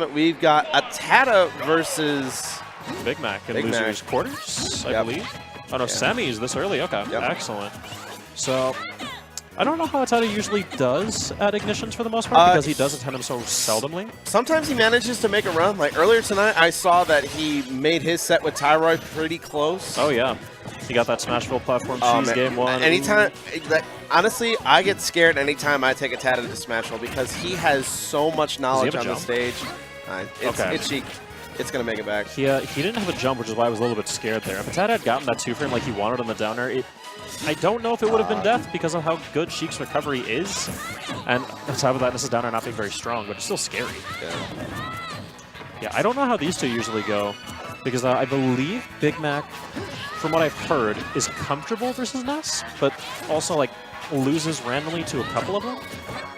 Ultimate, we've got ATATA versus Big Mac in losers quarters, I believe. Oh no, semis this early. Okay, excellent. So I don't know how ATATA usually does at Ignitions for the most part because he does attend them so seldomly. Sometimes he manages to make a run. Like earlier tonight, I saw that he made his set with Thyroid pretty close. Oh yeah, he got that Smashville platform cheese game one. Anytime, honestly, I get scared anytime I take ATATA to Smashville because he has so much knowledge on the stage. It's Sheik. It's going to make it back. He didn't have a jump, which is why I was a little bit scared there. If ATATA had gotten that 2-frame like he wanted on the downer, I don't know if it would have been death because of how good Sheik's recovery is. And on top of that, Ness's downer not being very strong, but it's still scary. Yeah, I don't know how these two usually go because I believe Big Mac, from what I've heard, is comfortable versus Ness, but also like loses randomly to a couple of them.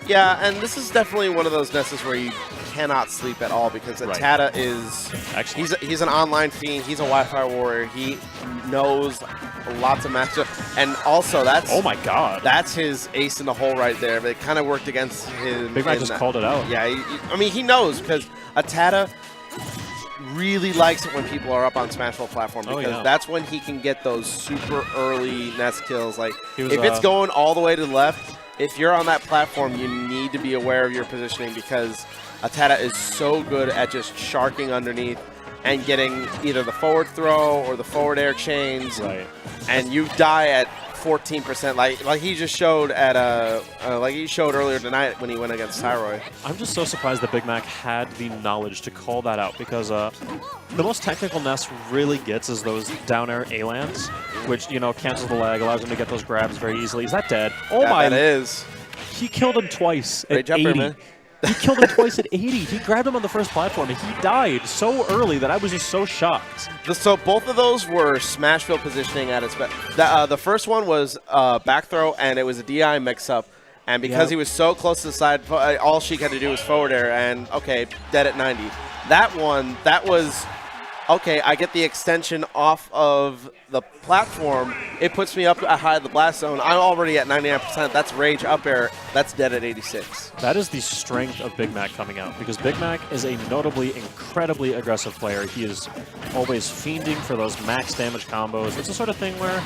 Yeah, and this is definitely one of those Nesses where you cannot sleep at all because ATATA is he's an online fiend. He's a Wi-Fi warrior. He knows lots of matchups, and also that's that's his ace in the hole right there. But it kind of worked against him. Big Mac just called it out. Yeah, I mean he knows because ATATA really likes it when people are up on Smashville platform because that's when he can get those super early Ness kills. Like if it's going all the way to the left, if you're on that platform, you need to be aware of your positioning because ATATA is so good at just sharking underneath and getting either the forward throw or the forward air chains, and you die at 14%, like he just showed at like he showed earlier tonight when he went against Thyroid. I'm just so surprised that Big Mac had the knowledge to call that out because the most technical Ness really gets is those down air A-lands, which cancels the lag, allows him to get those grabs very easily. Is that dead? Oh my! That is. He killed him twice at jumper, 80. man. He killed him twice at 80. He grabbed him on the first platform, and he died so early that I was just so shocked. So both of those were Smashville positioning at its best. The first one was back throw, and it was a DI mix-up. And because he was so close to the side, all Sheik had to do was forward air, and, dead at 90. That one, that was, I get the extension off of the platform. It puts me up high at the blast zone. I'm already at 99%. That's rage up air. That's dead at 86. That is the strength of Big Mac coming out because Big Mac is a notably incredibly aggressive player. He is always fiending for those max damage combos. It's the sort of thing where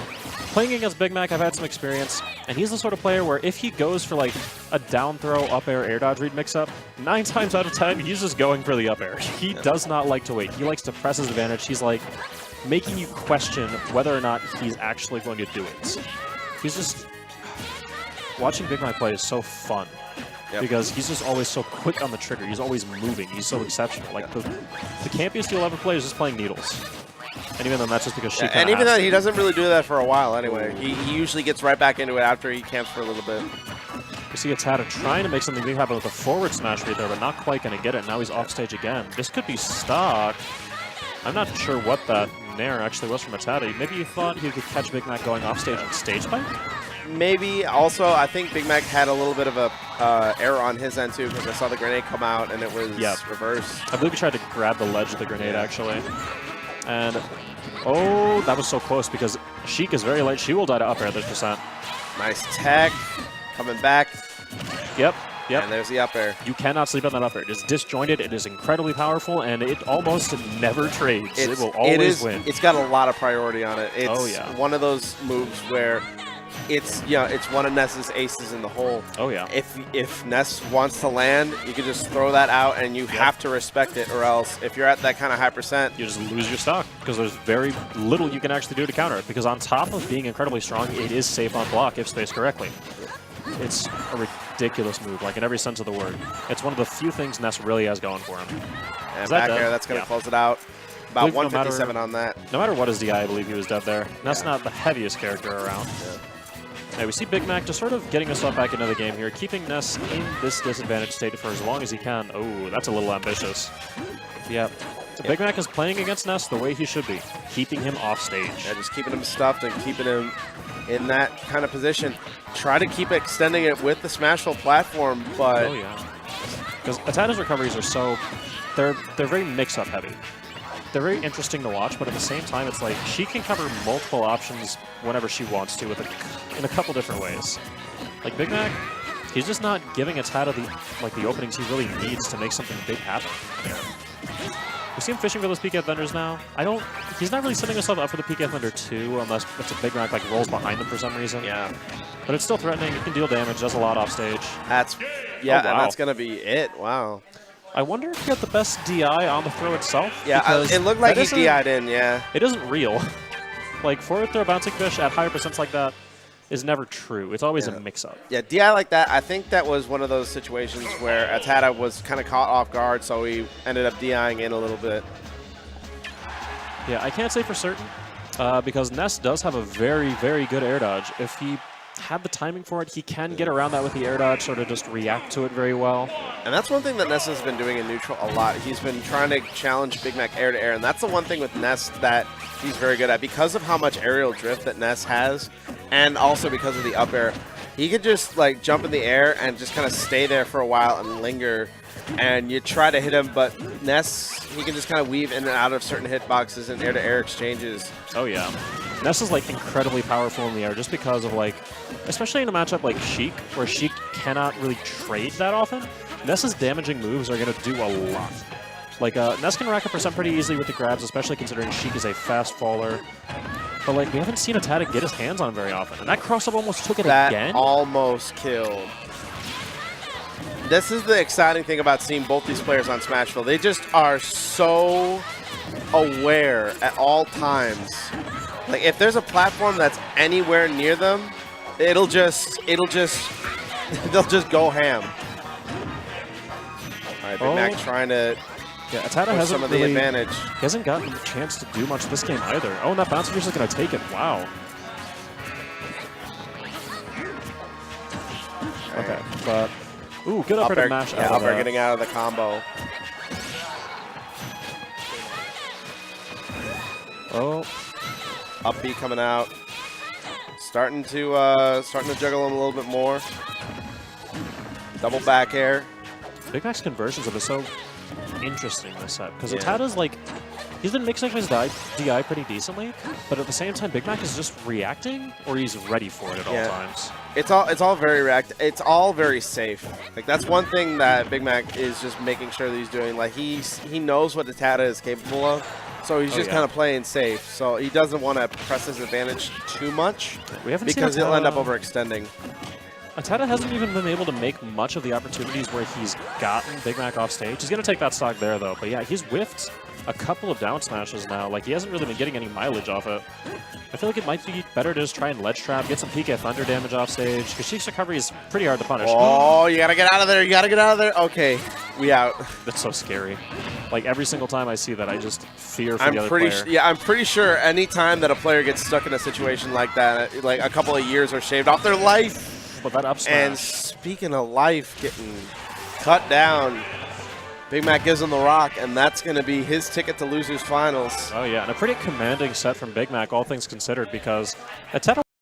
playing against Big Mac, I've had some experience, and he's the sort of player where if he goes for like a down throw, up air dodge read mix-up, 9 times out of 10, he's just going for the up air. He does not like to wait. He likes to press his advantage. He's like making you question whether or not he's actually going to do it. He's just... Watching Big Mac play is so fun because he's just always so quick on the trigger. He's always moving. He's so exceptional. Like the campiest you'll ever play is just playing needles. And even then, that's just because Sheik and even then, he doesn't really do that for a while anyway. He usually gets right back into it after he camps for a little bit. You see ATATA trying to make something big happen with a forward smash right there, but not quite going to get it. Now he's off stage again. This could be stock. I'm not sure what that nair actually was from ATATA. Maybe you thought he could catch Big Mac going off stage on stage pipe? Maybe. Also, I think Big Mac had a little bit of a error on his end too because I saw the grenade come out and it was reversed. I believe he tried to grab the ledge of the grenade actually. And, oh, that was so close because Sheik is very light. She will die to up air this percent. Nice tech. Coming back. Yep. And there's the up air. You cannot sleep on that up air. It is disjointed. It is incredibly powerful, and it almost never trades. It will always win. It's got a lot of priority on it. It's one of those moves where it's one of Ness's aces in the hole. Oh yeah. If Ness wants to land, you can just throw that out, and you have to respect it, or else if you're at that kind of high percent, you just lose your stock because there's very little you can actually do to counter it. Because on top of being incredibly strong, it is safe on block if spaced correctly. It's a ridiculous move, like in every sense of the word. It's one of the few things Ness really has going for him. And back air, that's going to close it out. About 157 on that. No matter what his DI, I believe he was dead there. Ness not the heaviest character around. Now we see Big Mac just sort of getting himself back into the game here, keeping Ness in this disadvantaged state for as long as he can. Oh, that's a little ambitious. Yeah. Big Mac is playing against Ness the way he should be, keeping him off stage. Yeah, just keeping him stuffed and keeping him in that kind of position. Try to keep extending it with the Smashville platform, but... Oh, yeah. Because ATATA's recoveries are so... They're very mix-up heavy. They're very interesting to watch, but at the same time, it's like she can cover multiple options whenever she wants to in a couple different ways. Like Big Mac, he's just not giving ATATA the openings he really needs to make something big happen. We see him fishing for those PK Thunders now. He's not really setting himself up for the PK Thunder 2 unless it's a Big Mac like rolls behind him for some reason. Yeah. But it's still threatening. It can deal damage, does a lot off stage. That's, yeah, and that's going to be it. Wow. I wonder if he got the best DI on the throw itself. Yeah, it looked like he DI'd in, yeah. It isn't real. Like, forward throw bouncing fish at higher percents like that is never true. It's always a mix-up. Yeah, DI like that, I think that was one of those situations where ATATA was kind of caught off guard, so he ended up DIing in a little bit. Yeah, I can't say for certain because Ness does have a very, very good air dodge. If he had the timing for it, he can get around that with the air dodge, sort of just react to it very well. And that's one thing that Ness has been doing in neutral a lot. He's been trying to challenge Big Mac air to air, and that's the one thing with Ness that he's very good at. Because of how much aerial drift that Ness has, and also because of the up air, he could just like jump in the air and just kind of stay there for a while and linger. And you try to hit him, but Ness, he can just kind of weave in and out of certain hitboxes and air-to-air exchanges. Oh, yeah. Ness is, like, incredibly powerful in the air just because of, like, especially in a matchup like Sheik, where Sheik cannot really trade that often. Ness's damaging moves are going to do a lot. Like, Ness can rack up percent pretty easily with the grabs, especially considering Sheik is a fast faller. But, like, we haven't seen ATATA get his hands on very often. And that cross-up almost took it again. That almost killed. This is the exciting thing about seeing both these players on Smashville. They just are so aware at all times. Like if there's a platform that's anywhere near them, they'll just go ham. All right, Big Mac trying to ATATA push some of the advantage. He hasn't gotten a chance to do much this game either. Oh, and that bounce is going to take it. Wow. Okay, but ooh, good up air to mash out of that. Getting out of the combo. Oh. Up B coming out. Starting to juggle him a little bit more. Double back air. Big Mac's conversions have been so interesting this set because ATATA's like he's been mixing his DI pretty decently, but at the same time, Big Mac is just reacting or he's ready for it at all times. It's all very react. It's all very safe. Like that's one thing that Big Mac is just making sure that he's doing. Like he knows what ATATA is capable of, so he's just kind of playing safe. So he doesn't want to press his advantage too much because he'll end up overextending. ATATA hasn't even been able to make much of the opportunities where he's gotten Big Mac off stage. He's going to take that stock there, though. But yeah, he's whiffed a couple of down smashes now. Like, he hasn't really been getting any mileage off it. I feel like it might be better to just try and ledge trap, get some PK Thunder damage off stage, because Sheik's recovery is pretty hard to punish. Oh, you got to get out of there. You got to get out of there. Okay, we out. That's so scary. Like, every single time I see that, I just fear for the other player. Yeah, I'm pretty sure any time that a player gets stuck in a situation like that, like a couple of years are shaved off their life. That up smash. And speaking of life getting cut down, Big Mac gives him the rock, and that's going to be his ticket to Losers Finals. Oh, yeah, and a pretty commanding set from Big Mac, all things considered, because ATATA